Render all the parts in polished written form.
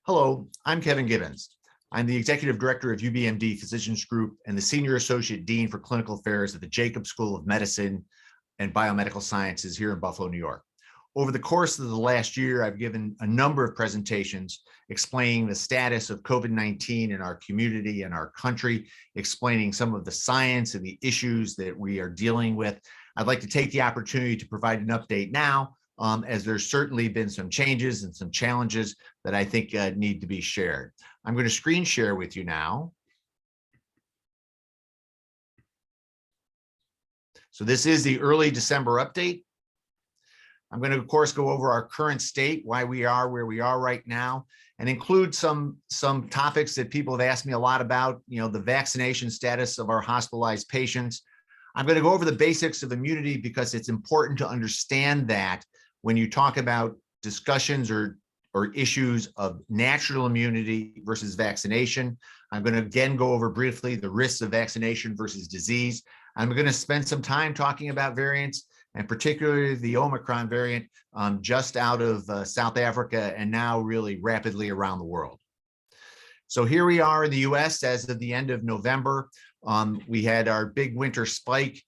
Hello, I'm Kevin Gibbons. I'm the Executive Director of UBMD Physicians Group and the Senior Associate Dean for Clinical Affairs at the Jacobs School of Medicine and Biomedical Sciences here in Buffalo, New York. Over the course of the last year, I've given a number of presentations explaining the status of COVID-19 in our community and our country, explaining some of the science and the issues that we are dealing with. I'd like to take the opportunity to provide an update now, as there's certainly been some changes and some challenges that I think need to be shared. I'm going to screen share with you now. So this is the early December update. I'm going to, of course, go over our current state, why we are where we are right now, and include some topics that people have asked me a lot about, the vaccination status of our hospitalized patients. I'm going to go over the basics of immunity because it's important to understand that when you talk about discussions or issues of natural immunity versus vaccination. I'm going to again go over briefly the risks of vaccination versus disease. I'm going to spend some time talking about variants, and particularly the Omicron variant just out of South Africa and now really rapidly around the world. So here we are in the US as of the end of November. We had our big winter spike.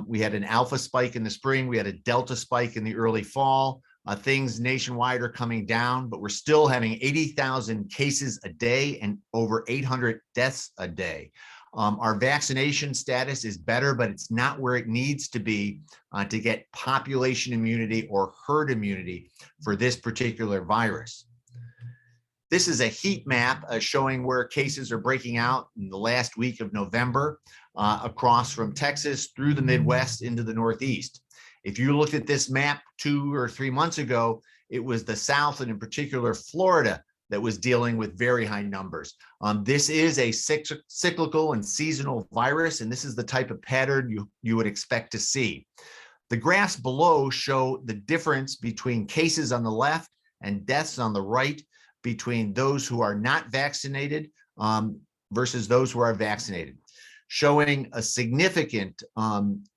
We had an alpha spike in the spring. We had a delta spike in the early fall. Things nationwide are coming down, but we're still having 80,000 cases a day and over 800 deaths a day. Our vaccination status is better, but it's not where it needs to be to get population immunity or herd immunity for this particular virus. This is a heat map showing where cases are breaking out in the last week of November across from Texas through the Midwest into the Northeast. If you looked at this map 2 or 3 months ago, it was the South and in particular Florida that was dealing with very high numbers. This is a cyclical and seasonal virus, and this is the type of pattern you would expect to see. The graphs below show the difference between cases on the left and deaths on the right between those who are not vaccinated versus those who are vaccinated, showing a significant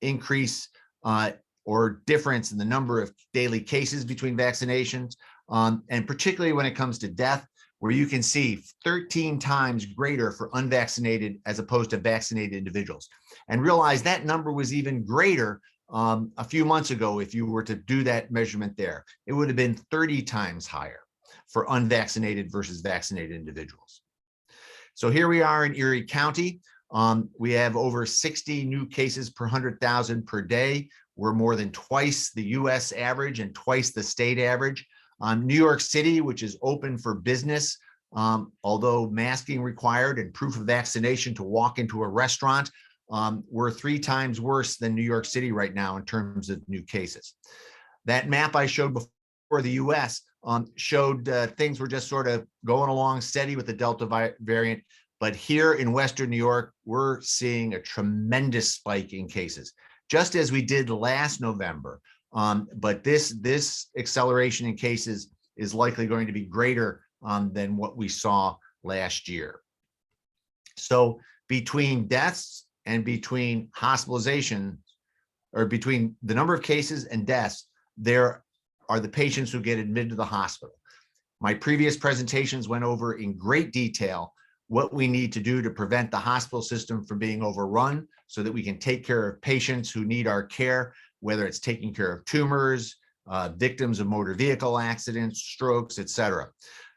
increase or difference in the number of daily cases between vaccinations, and particularly when it comes to death, where you can see 13 times greater for unvaccinated as opposed to vaccinated individuals. And realize that number was even greater a few months ago if you were to do that measurement there. It would have been 30 times higher for unvaccinated versus vaccinated individuals. So here we are in Erie County. We have over 60 new cases per 100,000 per day. We're more than twice the US average and twice the state average. New York City, which is open for business, although masking required and proof of vaccination to walk into a restaurant, we're 3 times worse than New York City right now in terms of new cases. That map I showed before the US showed things were just sort of going along steady with the Delta variant. But here in Western New York, we're seeing a tremendous spike in cases, just as we did last November. But this acceleration in cases is likely going to be greater than what we saw last year. So between deaths and between hospitalization, or between the number of cases and deaths, there are the patients who get admitted to the hospital. My previous presentations went over in great detail what we need to do to prevent the hospital system from being overrun so that we can take care of patients who need our care, whether it's taking care of tumors, victims of motor vehicle accidents, strokes, et cetera.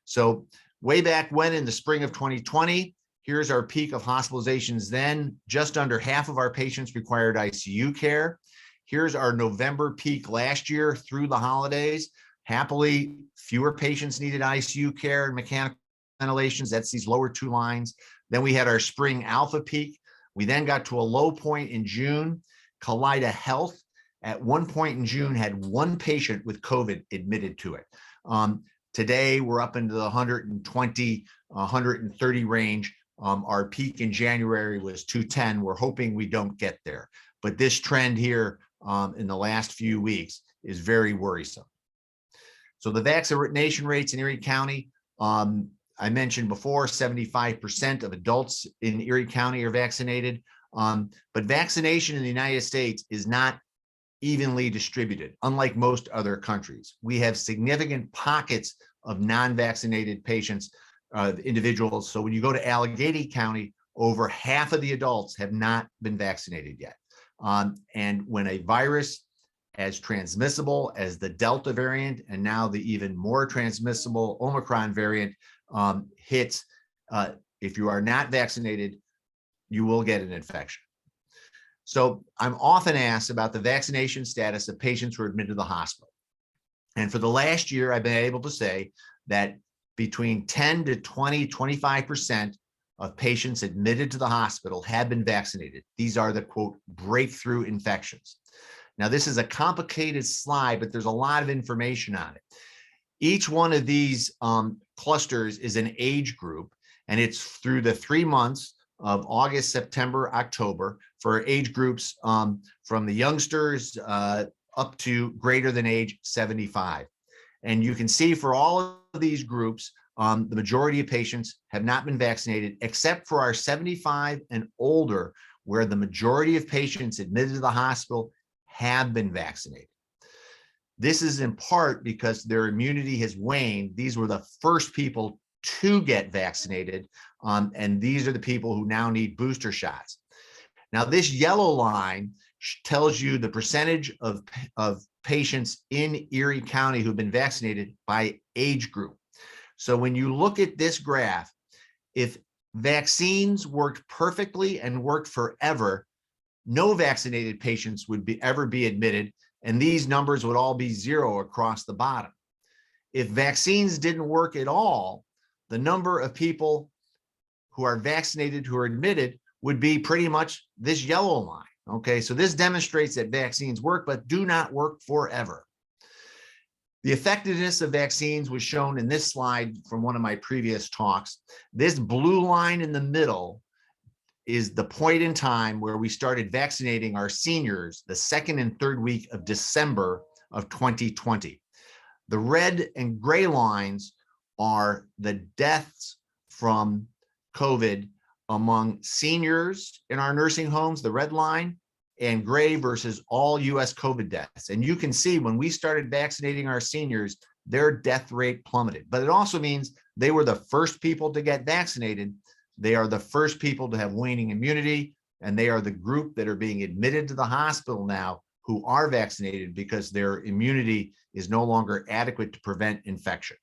So way back when in the spring of 2020, here's our peak of hospitalizations then. Just under half of our patients required ICU care. Here's our November peak last year through the holidays. Happily, fewer patients needed ICU care and mechanical ventilations. That's these lower 2 lines. Then we had our spring alpha peak. We then got to a low point in June. Kaleida Health at one point in June had 1 patient with COVID admitted to it. Today, we're up into the 120, 130 range. Our peak in January was 210. We're hoping we don't get there. But this trend here in the last few weeks is very worrisome. So the vaccination rates in Erie County, I mentioned before, 75% of adults in Erie County are vaccinated. But vaccination in the United States is not evenly distributed, unlike most other countries. We have significant pockets of non-vaccinated patients, individuals. So when you go to Allegheny County, over half of the adults have not been vaccinated yet. And when a virus as transmissible as the Delta variant and now the even more transmissible Omicron variant hits, if you are not vaccinated, you will get an infection. So I'm often asked about the vaccination status of patients who are admitted to the hospital. And for the last year, I've been able to say that between 10 to 20, 25% of patients admitted to the hospital have been vaccinated. These are the, quote, breakthrough infections. Now, this is a complicated slide, but there's a lot of information on it. Each one of these clusters is an age group, and it's through the 3 months of August, September, October for age groups from the youngsters up to greater than age 75. And you can see for all of these groups, the majority of patients have not been vaccinated, except for our 75 and older, where the majority of patients admitted to the hospital have been vaccinated. This is in part because their immunity has waned. These were the first people to get vaccinated, and these are the people who now need booster shots. Now, this yellow line tells you the percentage of patients in Erie County who've been vaccinated by age group. So when you look at this graph, if vaccines worked perfectly and worked forever, no vaccinated patients would ever be admitted, and these numbers would all be zero across the bottom. If vaccines didn't work at all, the number of people who are vaccinated who are admitted would be pretty much this yellow line. Okay, so this demonstrates that vaccines work, but do not work forever. The effectiveness of vaccines was shown in this slide from one of my previous talks. This blue line in the middle is the point in time where we started vaccinating our seniors the 2nd and 3rd week of December of 2020. The red and gray lines are the deaths from COVID among seniors in our nursing homes, the red line, and gray versus all US COVID deaths. And you can see when we started vaccinating our seniors, their death rate plummeted. But it also means they were the first people to get vaccinated. They are the first people to have waning immunity, and they are the group that are being admitted to the hospital now who are vaccinated because their immunity is no longer adequate to prevent infection.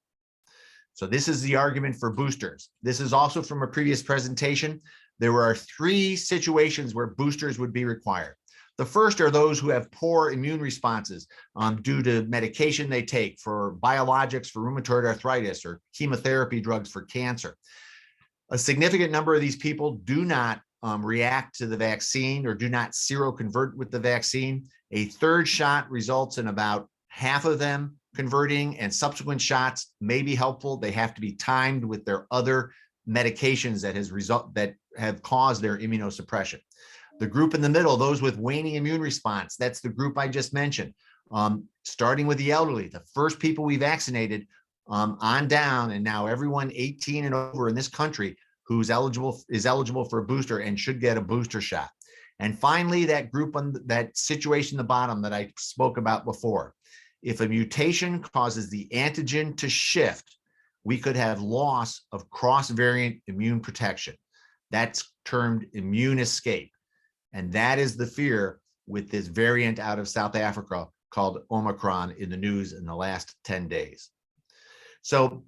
So this is the argument for boosters. This is also from a previous presentation. There are 3 situations where boosters would be required. The first are those who have poor immune responses due to medication they take for biologics for rheumatoid arthritis or chemotherapy drugs for cancer. A significant number of these people do not react to the vaccine or do not seroconvert with the vaccine. A 3rd shot results in about half of them converting, and subsequent shots may be helpful. They have to be timed with their other medications that have caused their immunosuppression. The group in the middle, those with waning immune response, that's the group I just mentioned. Starting with the elderly, the first people we vaccinated on down, and now everyone 18 and over in this country who's is eligible for a booster and should get a booster shot. And finally, that group on that situation at the bottom that I spoke about before. If a mutation causes the antigen to shift, we could have loss of cross-variant immune protection. That's termed immune escape. And that is the fear with this variant out of South Africa called Omicron in the news in the last 10 days. So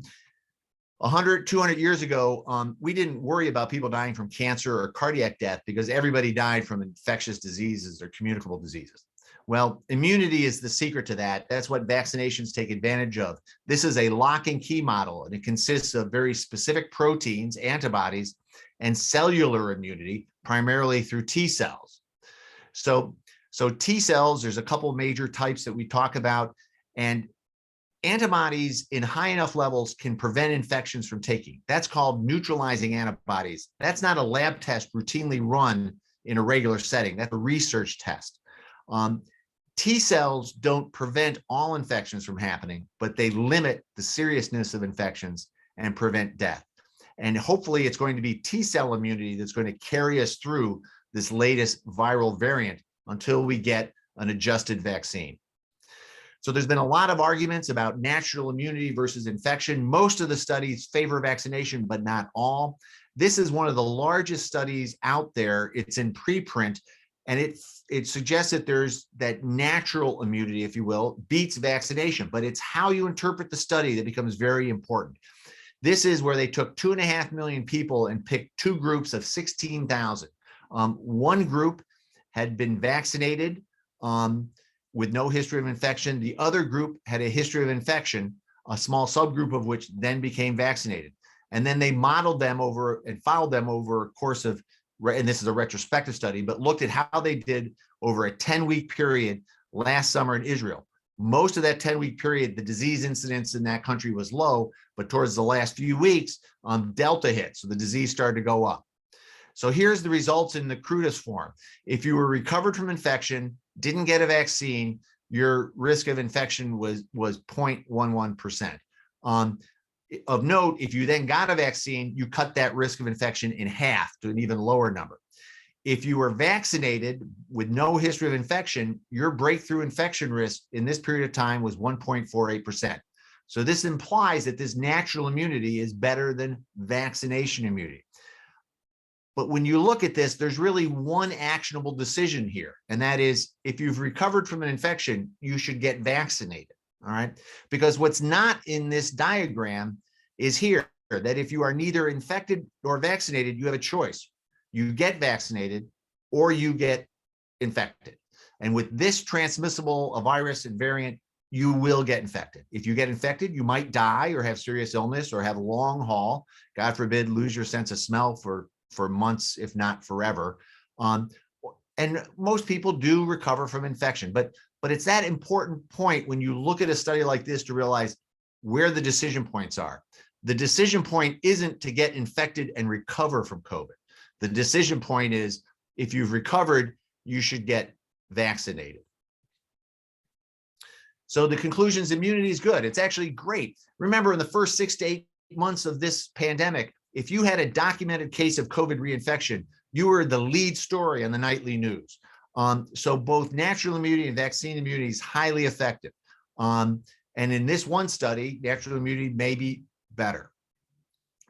100, 200 years ago, we didn't worry about people dying from cancer or cardiac death because everybody died from infectious diseases or communicable diseases. Well, immunity is the secret to that. That's what vaccinations take advantage of. This is a lock and key model, and it consists of very specific proteins, antibodies, and cellular immunity, primarily through T cells. So T cells, there's a couple major types that we talk about, and antibodies in high enough levels can prevent infections from taking. That's called neutralizing antibodies. That's not a lab test routinely run in a regular setting. That's a research test. T cells don't prevent all infections from happening, but they limit the seriousness of infections and prevent death. And hopefully it's going to be T cell immunity that's going to carry us through this latest viral variant until we get an adjusted vaccine. So there's been a lot of arguments about natural immunity versus infection. Most of the studies favor vaccination, but not all. This is one of the largest studies out there. It's in preprint, and it suggests that there's that natural immunity, if you will, beats vaccination, but it's how you interpret the study that becomes very important. This is where they took 2.5 million people and picked two groups of 16,000. One group had been vaccinated with no history of infection. The other group had a history of infection, a small subgroup of which then became vaccinated. And then they modeled them over and followed them over a course of, and this is a retrospective study, but looked at how they did over a 10-week period last summer in Israel. Most of that 10-week period, the disease incidence in that country was low, but towards the last few weeks, Delta hit, so the disease started to go up. So here's the results in the crudest form. If you were recovered from infection, didn't get a vaccine, your risk of infection was 0.11%. Of note, if you then got a vaccine, you cut that risk of infection in half to an even lower number. If you were vaccinated with no history of infection, your breakthrough infection risk in this period of time was 1.48%. So this implies that this natural immunity is better than vaccination immunity. But when you look at this, there's really one actionable decision here, and that is if you've recovered from an infection, you should get vaccinated, all right? Because what's not in this diagram is here, that if you are neither infected nor vaccinated, you have a choice. You get vaccinated or you get infected. And with this transmissible virus and variant, you will get infected. If you get infected, you might die or have serious illness or have a long haul, God forbid, lose your sense of smell for months, if not forever. And most people do recover from infection, but it's that important point when you look at a study like this to realize where the decision points are. The decision point isn't to get infected and recover from COVID. The decision point is if you've recovered, you should get vaccinated. So the conclusion is immunity is good. It's actually great. Remember, in the first 6 to 8 months of this pandemic, if you had a documented case of COVID reinfection, you were the lead story on the nightly news. So both natural immunity and vaccine immunity is highly effective. And in this one study, natural immunity may be better.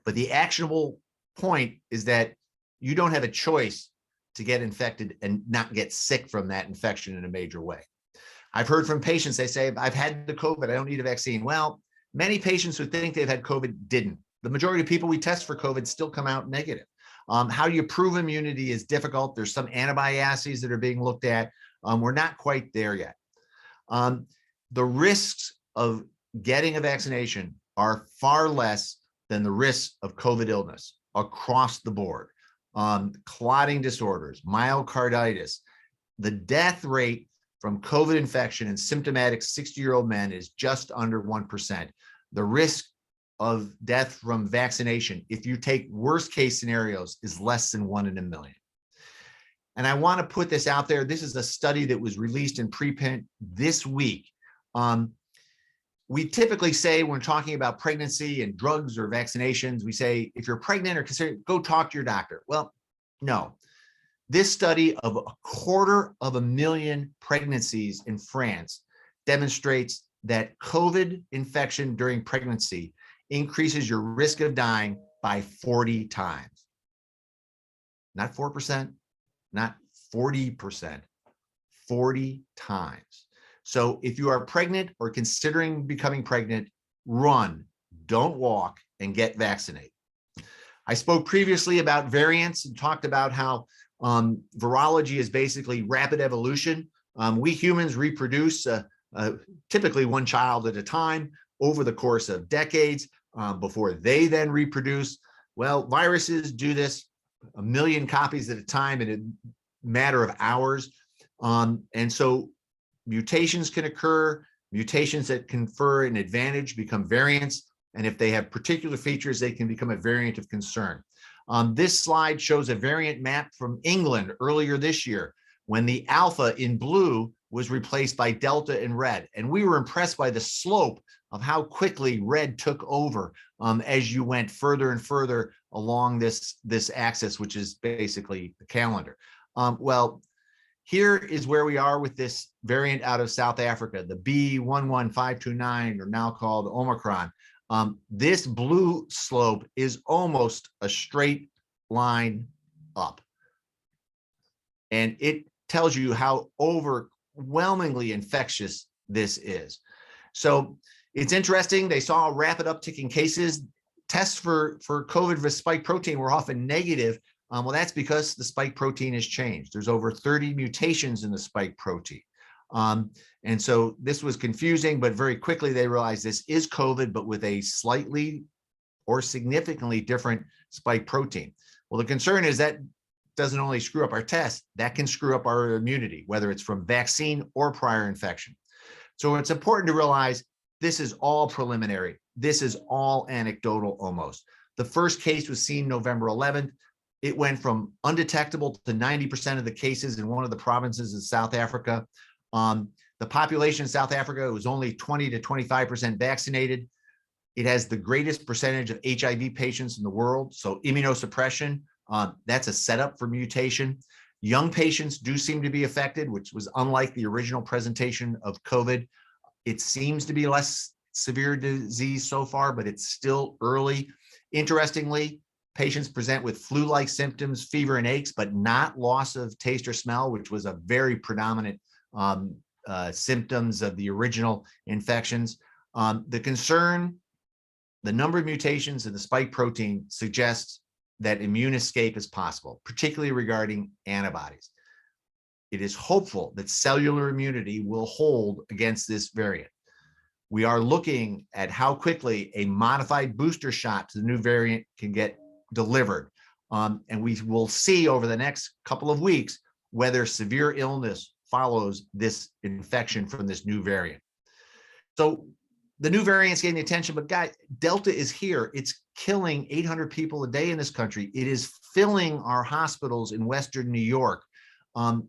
But the actionable point is that you don't have a choice to get infected and not get sick from that infection in a major way. I've heard from patients, they say, I've had the COVID, I don't need a vaccine. Well, many patients who think they've had COVID didn't. The majority of people we test for COVID still come out negative. How do you prove immunity is difficult. There's some antibody assays that are being looked at. We're not quite there yet. The risks of getting a vaccination are far less than the risks of COVID illness across the board. Clotting disorders, myocarditis, the death rate from COVID infection in symptomatic 60-year-old men is just under 1%. The risk of death from vaccination, if you take worst case scenarios, is less than 1 in a million. And I want to put this out there. This is a study that was released in preprint this week. We typically say when talking about pregnancy and drugs or vaccinations, we say, if you're pregnant or considered, go talk to your doctor. Well, no. This study of 250,000 pregnancies in France demonstrates that COVID infection during pregnancy increases your risk of dying by 40 times. Not 4%, not 40%, 40 times. So if you are pregnant or considering becoming pregnant, run, don't walk, and get vaccinated. I spoke previously about variants and talked about how virology is basically rapid evolution. We humans reproduce typically one child at a time over the course of decades before they then reproduce. Well, viruses do this 1 million copies at a time in a matter of hours. And so mutations can occur. Mutations that confer an advantage become variants. And if they have particular features, they can become a variant of concern. This slide shows a variant map from England earlier this year when the alpha in blue was replaced by delta in red. And we were impressed by the slope of how quickly red took over as you went further and further along this axis, which is basically the calendar. Well, Here is where we are with this variant out of South Africa, the B11529, or now called Omicron. This blue slope is almost a straight line up. And it tells you how overwhelmingly infectious this is. So it's interesting. They saw a rapid uptick in cases. Tests for COVID with spike protein were often negative. Well, that's because the spike protein has changed. There's over 30 mutations in the spike protein. And so this was confusing, but very quickly they realized this is COVID, but with a slightly or significantly different spike protein. Well, the concern is that doesn't only screw up our tests, that can screw up our immunity, whether it's from vaccine or prior infection. So it's important to realize this is all preliminary. This is all anecdotal almost. The first case was seen November 11th. It went from undetectable to 90% of the cases in one of the provinces in South Africa. The population in South Africa was only 20 to 25% vaccinated. It has the greatest percentage of HIV patients in the world. So immunosuppression, that's a setup for mutation. Young patients do seem to be affected, which was unlike the original presentation of COVID. It seems to be less severe disease so far, but it's still early. Interestingly, patients present with flu-like symptoms, fever and aches, but not loss of taste or smell, which was a very predominant symptoms of the original infections. The concern, the number of mutations in the spike protein suggests that immune escape is possible, particularly regarding antibodies. It is hopeful that cellular immunity will hold against this variant. We are looking at how quickly a modified booster shot to the new variant can get delivered. And we will see over the next couple of weeks whether severe illness follows this infection from this new variant. So the new variant's getting attention, but guys, Delta is here. It's killing 800 people a day in this country. It is filling our hospitals in Western New York,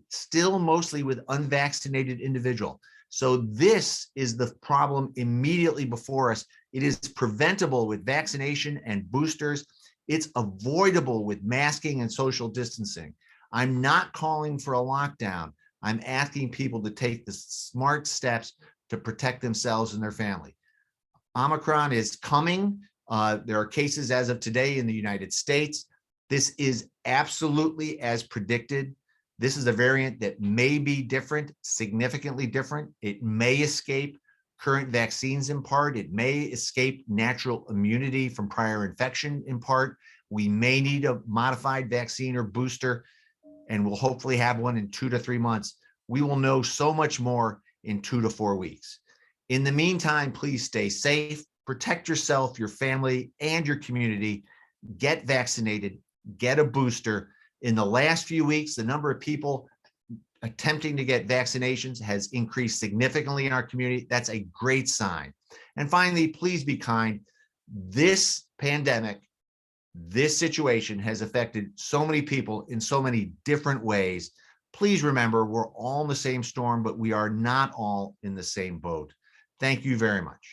still mostly with unvaccinated individuals. So this is the problem immediately before us. It is preventable with vaccination and boosters. It's avoidable with masking and social distancing. I'm not calling for a lockdown. I'm asking people to take the smart steps to protect themselves and their family. Omicron is coming. There are cases as of today in the United States. This is absolutely as predicted. This is a variant that may be different, significantly different. It may escape current vaccines in part. It may escape natural immunity from prior infection in part. We may need a modified vaccine or booster, and we'll hopefully have one in 2 to 3 months. We will know so much more in 2 to 4 weeks. In the meantime, please stay safe, protect yourself, your family, and your community. Get vaccinated, get a booster. In the last few weeks, the number of people attempting to get vaccinations has increased significantly in our community. That's a great sign. And finally, please be kind. This pandemic, this situation has affected so many people in so many different ways. Please remember, we're all in the same storm, but we are not all in the same boat. Thank you very much.